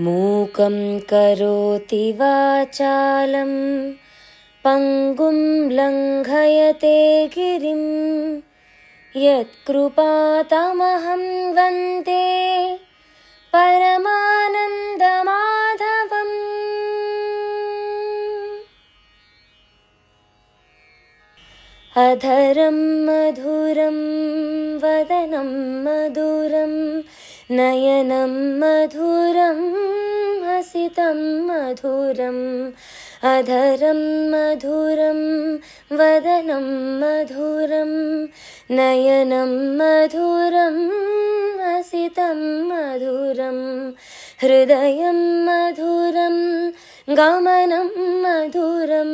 మూకం కరోతి వాచాలం పంగుం లంఘయతే గిరిం యత్కృపాతమహం వందే పరమానందమాధవం. అధరం మధురం వదనం మధురం నయనం మధురం హసితం మధురం. అధరం మధురం వదనం మధురం నయనం మధురం హసితం మధురం. హృదయం మధురం గమనం మధురం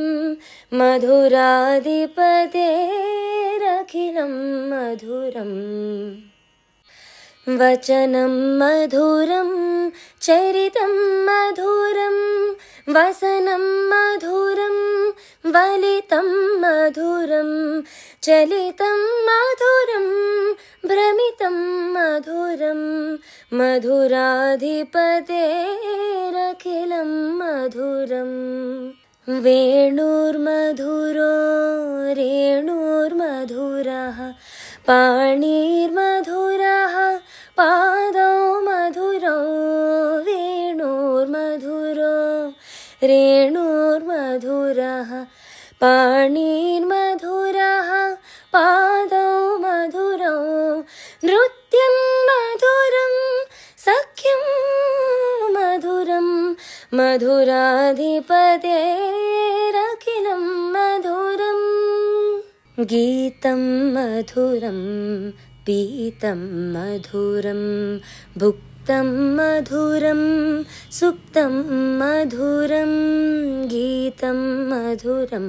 మధురాధిపతేరఖిలం మధురం. వచనం మధురం చరితం మధురం వసనం మధురం వలితం మధురం. చలితం మధురం భ్రమితం మధురం మధురాధిపతేరఖిలం మధురం. వేణుర్మధురో రేణుర్మధురః పాణిర్మధురః పాదౌ మధురౌ. వేణుర్మధురో రేణుర్మధురః పాణిర్మధురః పాదౌ మధురౌ. నృత్యం మధురం సఖ్యం మధురం మధురాధిపతేరఖిలం మధురం. గీతం మధురం పీతం మధురం భుక్తం మధురం సుప్తం మధురం. గీతం మధురం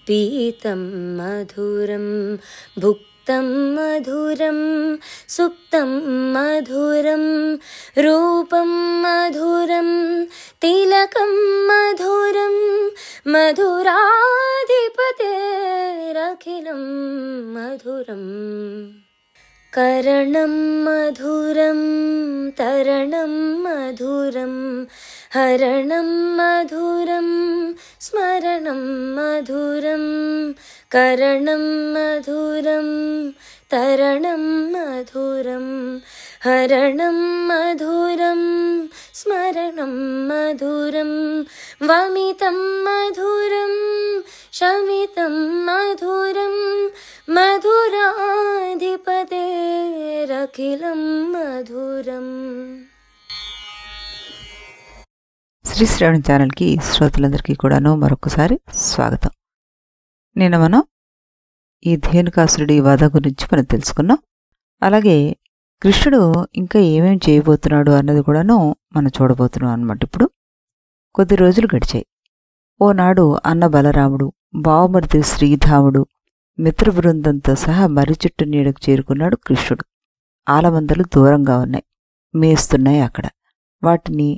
పీతం మధురం భుక్తం మధురం సుప్తం మధురం. రూపం మధురం తిలకం మధురం మధురాధిపతేరఖిలం మధురం. కరణం మధురం తరణం మధురం హరణం మధురం స్మరణం మధురం. కరణం మధురం తరణం మధురం హరణం మధురం స్మరణం మధురం. వమితం మధురం శమితం మధురం మధురాధిపతేరఖిలం మధురం. శ్రీ శ్రవణ్ ఛానల్కి శ్రోతలందరికీ కూడాను మరొకసారి స్వాగతం. నిన్న మనం ఈ ధేనుకాసురుడి వధ గురించి మనం తెలుసుకున్నాం. అలాగే కృష్ణుడు ఇంకా ఏమేం చేయబోతున్నాడు అన్నది కూడాను మనం చూడబోతున్నాం అన్నమాట. ఇప్పుడు కొద్ది రోజులు గడిచాయి. ఓనాడు అన్న బలరాముడు బావమరిది శ్రీధాముడు మిత్ర బృందంతో సహా మర్రి చెట్టు నీడకు చేరుకున్నాడు కృష్ణుడు. ఆలమందలు దూరంగా ఉన్నాయి, మేస్తున్నాయి అక్కడ. వాటిని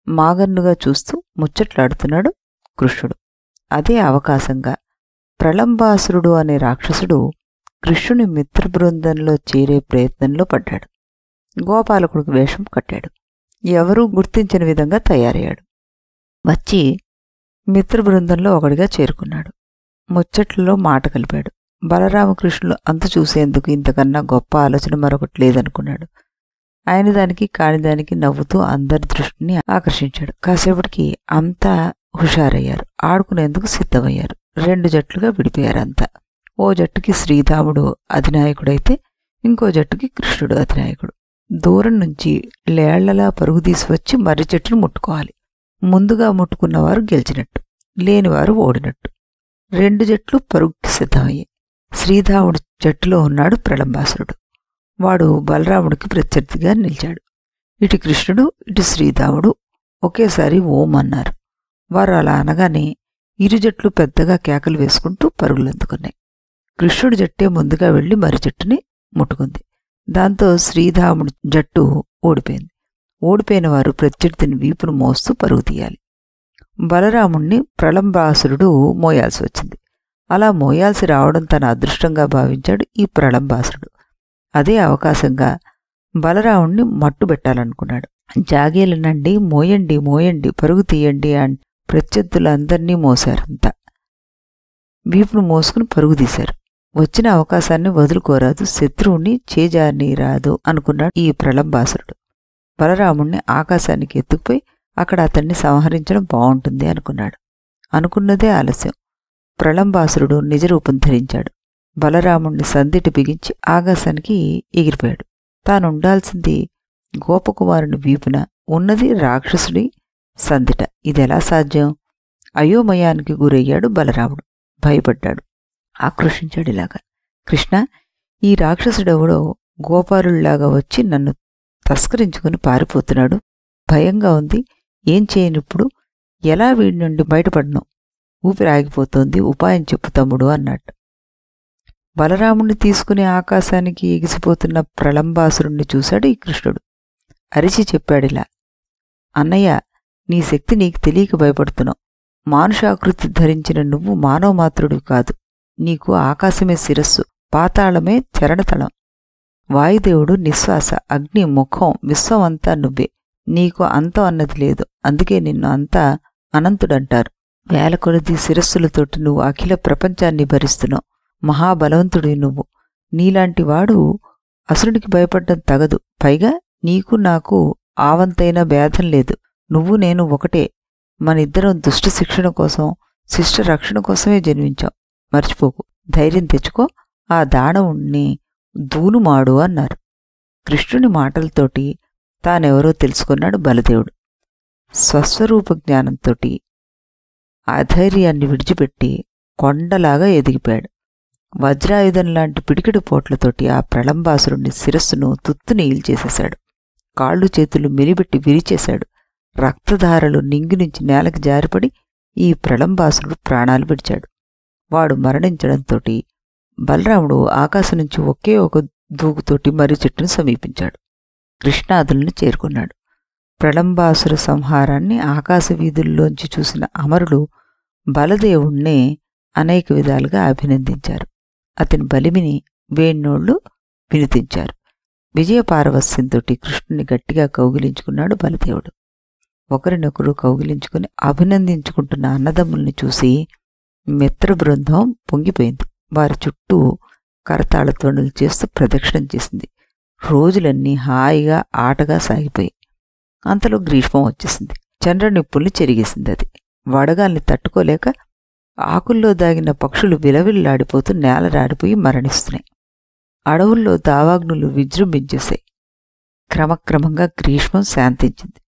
మాగన్నుగా చూస్తూ ముచ్చట్లాడుతున్నాడు కృష్ణుడు. అదే అవకాశంగా ప్రళంబాసురుడు అనే రాక్షసుడు కృష్ణుని మిత్ర బృందంలో చేరే ప్రయత్నంలో పడ్డాడు. గోపాలకుడికి వేషం కట్టాడు. ఎవరూ గుర్తించిన విధంగా తయారయ్యాడు. వచ్చి మిత్ర బృందంలో ఒకడిగా చేరుకున్నాడు. ముచ్చట్లలో మాట కలిపాడు. బలరామకృష్ణులు అంత చూసేందుకు ఇంతకన్నా గొప్ప ఆలోచన మరొకటి లేదనుకున్నాడు. ఆయన దానికి కానిదానికి నవ్వుతూ అందరి దృష్టిని ఆకర్షించాడు. కాసేపటికి అంతా హుషారయ్యారు, ఆడుకునేందుకు సిద్ధమయ్యారు. 2 జట్లుగా విడిపోయారంతా. ఓ జట్టుకి శ్రీధాముడు అధినాయకుడైతే ఇంకో జట్టుకి కృష్ణుడు అధినాయకుడు. దూరం నుంచి లేళ్లలా పరుగు తీసుకొచ్చి మర్రి చెట్టును ముట్టుకోవాలి. ముందుగా ముట్టుకున్నవారు గెలిచినట్టు, లేనివారు ఓడినట్టు. 2 జట్లు పరుగుకి సిద్ధమయ్యాయి. శ్రీధాముడు జట్టులో ఉన్నాడు ప్రళంబాసురుడు. వాడు బలరాముడికి ప్రత్యర్థిగా నిలిచాడు. ఇటు కృష్ణుడు ఇటు శ్రీధాముడు ఒకేసారి ఓం అన్నారు. వారు అలా అనగానే ఇరు జట్లు పెద్దగా కేకలు వేసుకుంటూ పరుగులందుకున్నాయి. కృష్ణుడి జట్టే ముందుగా వెళ్లి మర్రి చెట్టుని ముట్టుకుంది. దాంతో శ్రీధాముడి జట్టు ఓడిపోయింది. ఓడిపోయిన వారు ప్రత్యర్థిని వీపును మోస్తూ పరుగు తీయాలి. బలరాముణ్ణి ప్రళంబాసురుడు మోయాల్సి వచ్చింది. అలా మోయాల్సి రావడం తన అదృష్టంగా భావించాడు ఈ ప్రళంబాసురుడు. అదే అవకాశంగా బలరాముణ్ణి మట్టుబెట్టాలనుకున్నాడు. జాగీలనండి, మోయండి మోయండి, పరుగు తీయండి అని ప్రత్యర్థులందర్నీ మోశారంతా. వీపును మోసుకుని పరుగు తీశారు. వచ్చిన అవకాశాన్ని వదులుకోరాదు, శత్రువుని చేజారనీరాదు అనుకున్నాడు ఈ ప్రళంబాసురుడు. బలరాముణ్ణి ఆకాశానికి ఎత్తుకుపోయి అక్కడ అతన్ని సంహరించడం బావుంటుంది అనుకున్నాడు. అనుకున్నదే ఆలస్యం. ప్రళంబాసురుడు నిజరూపం ధరించాడు. బలరాముణ్ణి సందిటి బిగించి ఆకాశానికి ఎగిరిపోయాడు. తానుండాల్సింది గోపకుమారుని వీపున, ఉన్నది రాక్షసుడి సందిట. ఇదెలా సాధ్యం? అయోమయానికి గురయ్యాడు బలరాముడు. భయపడ్డాడు, ఆక్రోశించాడు ఇలాగా. కృష్ణ, ఈ రాక్షసుడెవడో గోపాలుళ్లాగా వచ్చి నన్ను తస్కరించుకుని పారిపోతున్నాడు. భయంగా ఉంది. ఏం చేయనిప్పుడు? ఎలా వీడి నుండి బయటపడను? ఊపిరాగిపోతోంది. ఉపాయం చెప్పు తమ్ముడు అన్నట్టు. బలరాముణ్ణి తీసుకుని ఆకాశానికి ఎగిసిపోతున్న ప్రళంబాసురుణ్ణి చూశాడు ఈ కృష్ణుడు. అరిచి చెప్పాడిలా, అన్నయ్య, నీ శక్తి నీకు తెలియక భయపడుతున్నావు. మానుషాకృతి ధరించిన నువ్వు మానవమాత్రుడివి కాదు. నీకు ఆకాశమే శిరస్సు, పాతాళమే చరణతలం. వాయుదేవుడు నిశ్వాస, అగ్ని ముఖం, విశ్వం అంతా నువ్వే. నీకు అంతం అన్నది లేదు. అందుకే నిన్ను అంతా అనంతుడంటారు. వేల కొలది శిరస్సులతోటి నువ్వు అఖిల ప్రపంచాన్ని భరిస్తున్నావు. మహాబలవంతుడివి నువ్వు. నీలాంటి వాడు అసురుడికి భయపడ్డం తగదు. పైగా నీకు నాకు ఆవంతైన భేదం లేదు. నువ్వు నేను ఒకటే. మనిద్దరం దుష్ట శిక్షణ కోసం, శిష్ట రక్షణ కోసమే జన్మించాం. మర్చిపోకు. ధైర్యం తెచ్చుకో. ఆ దానవుణ్ణి దూనుమాడు అన్నారు. కృష్ణుని మాటలతోటి తానెవరో తెలుసుకున్నాడు బలదేవుడు. స్వస్వరూప జ్ఞానంతోటి అధైర్యాన్ని విడిచిపెట్టి కొండలాగా ఎదిగిపోయాడు. వజ్రాయుధంలాంటి పిడికిడి పోట్లతోటి ఆ ప్రళంబాసురుణ్ణి శిరస్సును తుత్తుని ఈల్చేసేశాడు. కాళ్ళు చేతులు మెలిబెట్టి విరిచేశాడు. రక్తధారలు నింగి నుంచి నేలకి జారిపడి ఈ ప్రళంబాసురుడు ప్రాణాలు విడిచాడు. వాడు మరణించడంతోటి బలరాముడు ఆకాశం నుంచి ఒకే ఒక దూకుతోటి మర్రి చెట్టును సమీపించాడు. కృష్ణాదులను చేరుకున్నాడు. ప్రళంబాసుర సంహారాన్ని ఆకాశ వీధుల్లోంచి చూసిన అమరులు బలదేవుణ్ణే అనేక విధాలుగా అభినందించారు. అతని బలిమిని వేణ్ణోళ్లు వినితించారు. విజయపారవస్యంతోటి కృష్ణుని గట్టిగా కౌగిలించుకున్నాడు బలదేవుడు. ఒకరినొకరు కౌగిలించుకుని అభినందించుకుంటున్న అన్నదమ్ముల్ని చూసి మిత్ర బృందం పొంగిపోయింది. వారి చుట్టూ కరతాళధ్వనులు చేస్తూ ప్రదక్షిణం చేసింది. రోజులన్నీ హాయిగా ఆటగా సాగిపోయి అంతలో గ్రీష్మం వచ్చేసింది. చంద్రనిప్పుల్ని చెరిగేసింది. అది వడగాల్ని తట్టుకోలేక ఆకుల్లో దాగిన పక్షులు విలవిల్లాడిపోతూ నేలరాడిపోయి మరణిస్తున్నాయి. అడవుల్లో దావాగ్నులు విజృంభించేశాయి. క్రమక్రమంగా గ్రీష్మం శాంతించింది.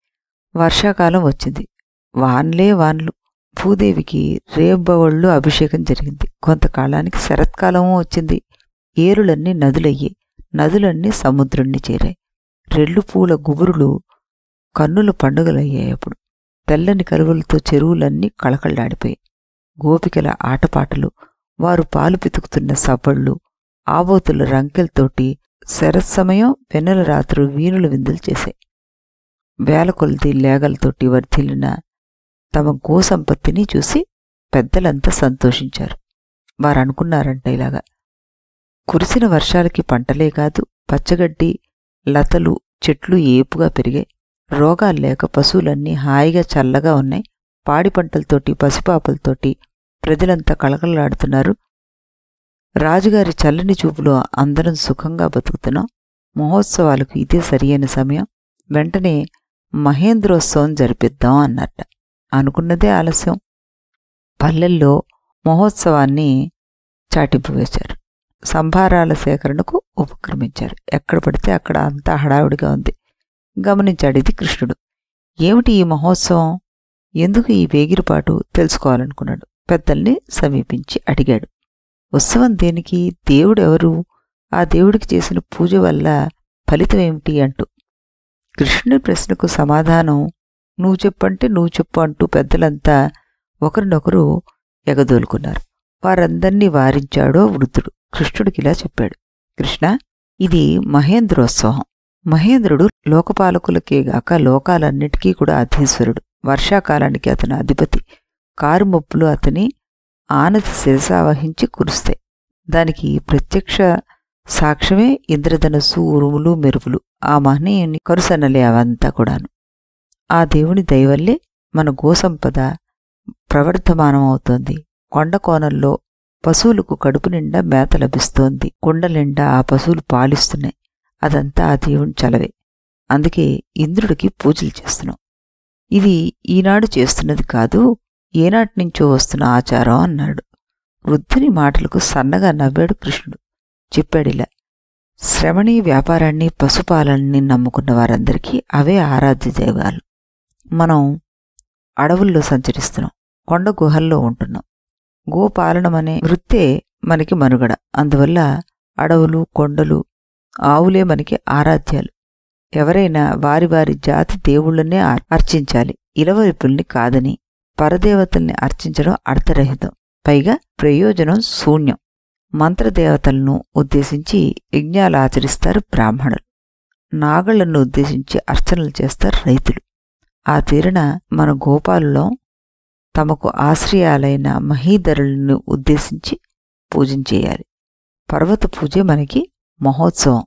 వర్షాకాలం వచ్చింది. వాన్లే వాన్లు. భూదేవికి రేబ్బవళ్ళు అభిషేకం జరిగింది. కొంతకాలానికి శరత్కాలమూ వచ్చింది. ఏరులన్నీ నదులయ్యాయి. నదులన్నీ సముద్రుణ్ణి చేరాయి. రెల్లు పూల గుబురులు కన్నుల పండుగలయ్యాయి. అప్పుడు తెల్లని కలువలతో చెరువులన్నీ కళకళలాడిపోయాయి. గోపికల ఆటపాటలు, వారు పాలు పితుకుతున్న సవ్వళ్ళు, ఆబోతుల రంకెలతోటి శరత్సమయం వెన్నెల రాత్రులు వీణుల విందులు చేశాయి. వేల కొలది లేగలతోటి వర్ధిల్లిన తమ గోసంపత్తిని చూసి పెద్దలంతా సంతోషించారు. వారనుకున్నారంట ఇలాగా, కురిసిన వర్షాలకి పంటలే కాదు, పచ్చగడ్డి లతలు చెట్లు ఏపుగా పెరిగాయి. రోగాలు లేక పశువులన్నీ హాయిగా చల్లగా ఉన్నాయి. పాడి పంటలతోటి పసిపాపలతోటి ప్రజలంతా కళకళలాడుతున్నారు. రాజుగారి చల్లని చూపులో అందరం సుఖంగా బతుకుతున్నాం. మహోత్సవాలకు ఇదే సరియైన సమయం. వెంటనే మహేంద్రోత్సవం జరిపిద్దాం అన్నట్ట. అనుకున్నదే ఆలస్యం. పల్లెల్లో మహోత్సవాన్ని చాటింపు వేశారు. సంభారాల సేకరణకు ఉపక్రమించారు. ఎక్కడ పడితే అక్కడ అంతా హడావుడిగా ఉంది. గమనించాడు ఇది కృష్ణుడు. ఏమిటి ఈ మహోత్సవం? ఎందుకు ఈ వేగిరిపాటు తెలుసుకోవాలనుకున్నాడు. పెద్దల్ని సమీపించి అడిగాడు, ఉత్సవం దేనికి? దేవుడెవరు? ఆ దేవుడికి చేసిన పూజ వల్ల ఫలితమేమిటి అంటూ. కృష్ణుని ప్రశ్నకు సమాధానం నువ్వు చెప్పంటే నువ్వు చెప్పు అంటూ పెద్దలంతా ఒకరినొకరు ఎగదోలుకున్నారు. వారందర్నీ వారించాడో వృద్ధుడు. కృష్ణుడికిలా చెప్పాడు, కృష్ణ, ఇది మహేంద్రోత్సవం. మహేంద్రుడు లోకపాలకులకేగాక లోకాలన్నిటికీ కూడా అధీశ్వరుడు. వర్షాకాలానికి అతను అధిపతి. కారుమొప్పులు అతని ఆనతి శిరసావహించి కురుస్తాయి. దానికి ప్రత్యక్ష సాక్ష్యమే ఇంద్రధనస్సు, ఉరుములు, మెరుపులు, ఆ మహనీయుని కరుసన్నలే అవంతా కూడాను. ఆ దేవుని దయవల్లే మన గోసంపద ప్రవర్ధమానమవుతోంది. కొండ కోణంలో పశువులకు కడుపు నిండా మేత లభిస్తోంది. కుండ నిండా ఆ పశువులు పాలిస్తున్నాయి. అదంతా ఆ దేవుని చలవే. అందుకే ఇంద్రుడికి పూజలు చేస్తున్నాం. ఇది ఈనాడు చేస్తున్నది కాదు, ఏనాటినుంచో వస్తున్న ఆచారం అన్నాడు. వృద్ధుని మాటలకు సన్నగా నవ్వాడు కృష్ణుడు. చెప్పాడిలా, శ్రమణి వ్యాపారాన్ని, పశుపాలనని నమ్ముకున్న వారందరికీ అవే ఆరాధ్య దైవాలు. మనం అడవుల్లో సంచరిస్తున్నాం, కొండ గుహల్లో ఉంటున్నాం. గోపాలనమనే వృత్తే మనకి మనుగడ. అందువల్ల అడవులు, కొండలు, ఆవులే మనకి ఆరాధ్యాలు. ఎవరైనా వారి వారి జాతి దేవుళ్ళనే అర్చించాలి, ఇలవరిపుల్ని కాదని. పరదేవతల్ని అర్చించడం అర్థరహితం, పైగా ప్రయోజనం శూన్యం. మంత్రదేవతలను ఉద్దేశించి యజ్ఞాలు ఆచరిస్తారు బ్రాహ్మణులు. నాగళ్లను ఉద్దేశించి అర్చనలు చేస్తారు రైతులు. ఆ తీరున మన గోపాలలో తమకు ఆశ్రయాలైన మహీధరులను ఉద్దేశించి పూజించేయాలి. పర్వత పూజే మనకి మహోత్సవం.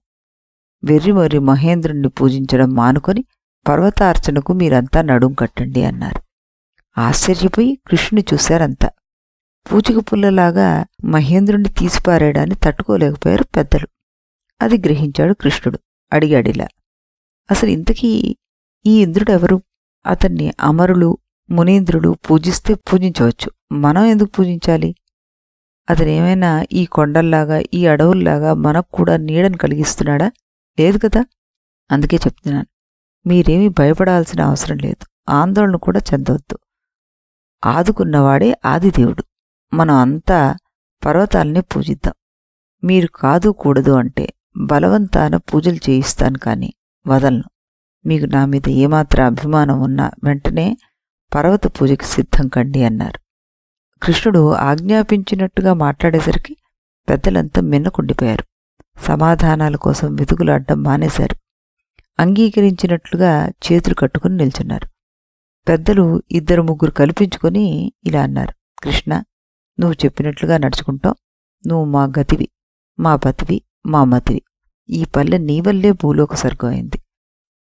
వెర్రిమొర్రి మహేంద్రుణ్ణి పూజించడం మానుకొని పర్వతార్చనకు మీరంతా నడుం కట్టండి అన్నారు. ఆశ్చర్యపోయి కృష్ణుని చూశారంతా. పూచిక పుల్లలాగా మహేంద్రుణ్ణి తీసిపారేయడాన్ని తట్టుకోలేకపోయారు పెద్దలు. అది గ్రహించాడు కృష్ణుడు. అడిగాడిలా, అసలు ఇంతకీ ఈ ఇంద్రుడెవరు? అతన్ని అమరులు, మునీంద్రులు పూజిస్తే పూజించవచ్చు, మనం ఎందుకు పూజించాలి? అతనేమైనా ఈ కొండల్లాగా, ఈ అడవుల్లాగా మనకు కూడా నీడను కలిగిస్తున్నాడా? లేదు కదా. అందుకే చెప్తున్నాను, మీరేమీ భయపడాల్సిన అవసరం లేదు, ఆందోళన కూడా చెందవద్దు. ఆదుకున్నవాడే ఆదిదేవుడు. మనం అంతా పర్వతాల్ని పూజిద్దాం. మీరు కాదు కూడదు అంటే బలవంతాన పూజలు చేయిస్తాను, కాని వదలను. మీకు నా మీద ఏమాత్రం అభిమానం ఉన్నా వెంటనే పర్వత పూజకి సిద్ధం కండి అన్నారు. కృష్ణుడు ఆజ్ఞాపించినట్టుగా మాట్లాడేసరికి పెద్దలంతా మిన్నకుండిపోయారు. సమాధానాల కోసం వెతుకులాడ్డం మానేశారు. అంగీకరించినట్లుగా చేతులు కట్టుకుని నిల్చున్నారు. పెద్దలు 2-3 కల్పించుకొని ఇలా అన్నారు, కృష్ణ, నువ్వు చెప్పినట్లుగా నడుచుకుంటాం. నువ్వు మా గతివి, మా పతివి, మా మతివి. ఈ పల్లె నీవల్లే భూలోక స్వర్గం అయింది.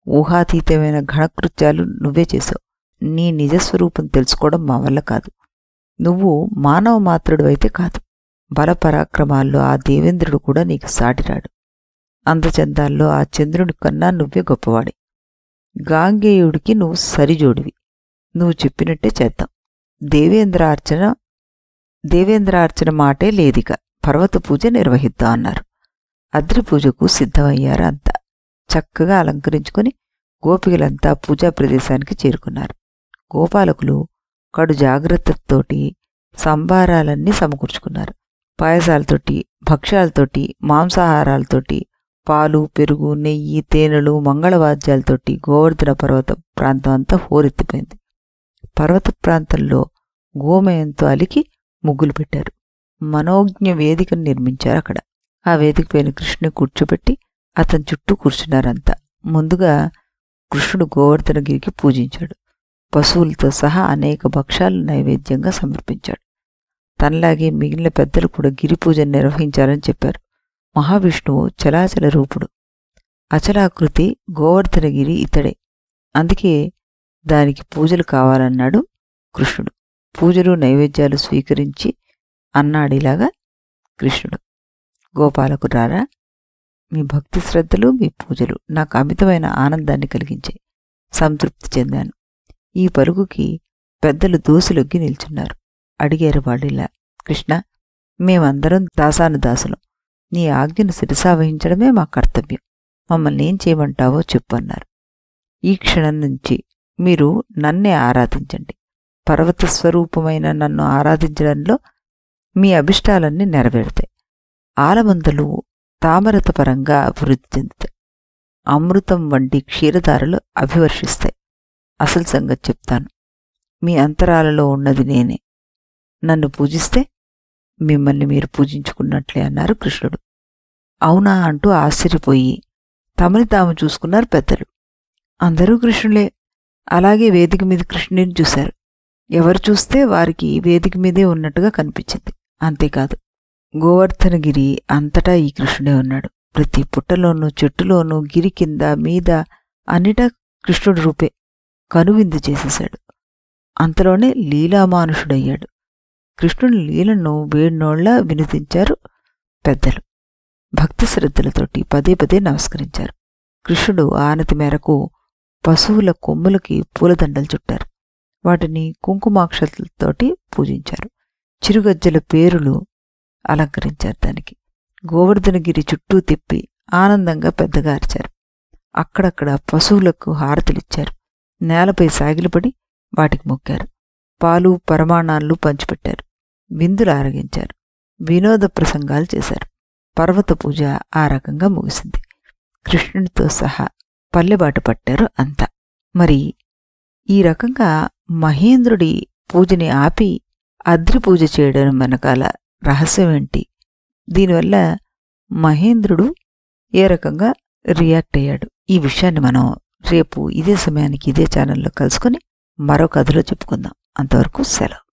ఊహాతీతమైన ఘనకృత్యాలు నువ్వే చేశావు. నీ నిజస్వరూపం తెలుసుకోవడం మా వల్ల కాదు. నువ్వు మానవ మాత్రుడు అయితే కాదు. బలపరాక్రమాల్లో ఆ దేవేంద్రుడు కూడా నీకు సాటిరాడు. అందచందాల్లో ఆ చంద్రుడి కన్నా నువ్వే గొప్పవాడి. గాంగేయుడికి నువ్వు సరిజోడివి. నువ్వు చెప్పినట్టే చేద్దాం. దేవేంద్రార్చన మాటే లేదిక. పర్వత పూజ నిర్వహిద్దాం అన్నారు. అద్రి పూజకు సిద్ధమయ్యారు అంతా. చక్కగా అలంకరించుకొని గోపికలంతా పూజా ప్రదేశానికి చేరుకున్నారు. గోపాలకులు కడు జాగ్రత్తతోటి సంభారాలన్నీ సమకూర్చుకున్నారు. పాయసాలతోటి, భక్ష్యాలతోటి, మాంసాహారాలతోటి, పాలు, పెరుగు, నెయ్యి, తేనెలు, మంగళవాద్యాలతోటి గోవర్ధన పర్వత ప్రాంతం అంతా హోరెత్తిపోయింది. పర్వత ప్రాంతంలో గోమయంతో అలికి ముగ్గులు పెట్టారు. మనోజ్ఞ వేదికను నిర్మించారు అక్కడ. ఆ వేదిక పైన కృష్ణుని కూర్చోబెట్టి అతని చుట్టూ కూర్చున్నారంతా. ముందుగా కృష్ణుడు గోవర్ధనగిరికి పూజించాడు. పశువులతో సహా అనేక భక్ష్యాలు నైవేద్యంగా సమర్పించాడు. తనలాగే మిగిలిన పెద్దలు కూడా గిరి పూజను నిర్వహించాలని చెప్పారు. మహావిష్ణువు చలాచల రూపుడు. అచలాకృతి గోవర్ధనగిరి ఇతడే. అందుకే దానికి పూజలు కావాలన్నాడు కృష్ణుడు. పూజలు నైవేద్యాలు స్వీకరించి అన్నాడిలాగా కృష్ణుడు, గోపాలకు రారా, మీ భక్తి శ్రద్ధలు, మీ పూజలు నాకు అమితమైన ఆనందాన్ని కలిగించాయి. సంతృప్తి చెందాను. ఈ పలుకుకి పెద్దలు దోసులొగ్గి నిల్చున్నారు. అడిగారు వాళ్ళిలా, కృష్ణ, మేమందరం దాసానుదాసులం. నీ ఆజ్ఞను శిరసావహించడమే మా కర్తవ్యం. మమ్మల్ని ఏం చేయమంటావో చెప్పు అన్నారు. ఈ క్షణం నుంచి మీరు నన్నే ఆరాధించండి. పర్వత స్వరూపమైన నన్ను ఆరాధించడంలో మీ అభిష్టాలన్నీ నెరవేరుతాయి. ఆలమందలు తామరతపరంగా అభివృద్ధి చెందుతాయి. అమృతం వంటి క్షీరధారలు అభివర్షిస్తాయి. అసలు సంగతి చెప్తాను. మీ అంతరాలలో ఉన్నది నేనే. నన్ను పూజిస్తే మిమ్మల్ని మీరు పూజించుకున్నట్లే అన్నారు కృష్ణుడు. అవునా అంటూ ఆశ్చర్యపోయి తమని తాము చూసుకున్నారు పెద్దలు. అందరూ కృష్ణులే. అలాగే వేదిక మీద కృష్ణుడిని చూశారు. ఎవరు చూస్తే వారికి వేదిక మీదే ఉన్నట్టుగా కనిపించింది. అంతేకాదు, గోవర్ధనగిరి అంతటా ఈ కృష్ణుడే ఉన్నాడు. ప్రతి పుట్టలోనూ, చెట్టులోనూ, గిరి కింద మీద అన్నిటా కృష్ణుడి రూపే కనువిందు చేసేశాడు. అంతలోనే లీలామానుషుడయ్యాడు. కృష్ణుని లీలను వేడినోళ్ల వినుతించారు పెద్దలు. భక్తి శ్రద్ధలతోటి పదే పదే నమస్కరించారు. కృష్ణుడు ఆనతి మేరకు పశువుల కొమ్ములకి పూలదండలు చుట్టారు. వాటిని కుంకుమాక్షతలతోటి పూజించారు. చిరుగజ్జల పేరులు అలంకరించారు. దానికి గోవర్ధనగిరి చుట్టూ తిప్పి ఆనందంగా పెద్దగా అరిచారు. అక్కడక్కడ పశువులకు హారతులిచ్చారు. నేలపై సాగిలపడి వాటికి మొక్కారు. పాలు పరమాణాలు పంచిపెట్టారు. విందులు ఆరగించారు. వినోద ప్రసంగాలు చేశారు. పర్వత పూజ ఆ రకంగా ముగిసింది. కృష్ణునితో సహా పల్లెబాట పట్టారు అంతా. మరి ఈ రకంగా మహేంద్రుడి పూజని ఆపి అద్రి పూజ చేయడం వెనకాల రహస్యమేంటి? దీనివల్ల మహేంద్రుడు ఏ రకంగా రియాక్ట్ అయ్యాడు? ఈ విషయాన్ని మనం రేపు ఇదే సమయానికి ఇదే ఛానల్లో కలుసుకొని మరో కథలో చెప్పుకుందాం. అంతవరకు సెలవు.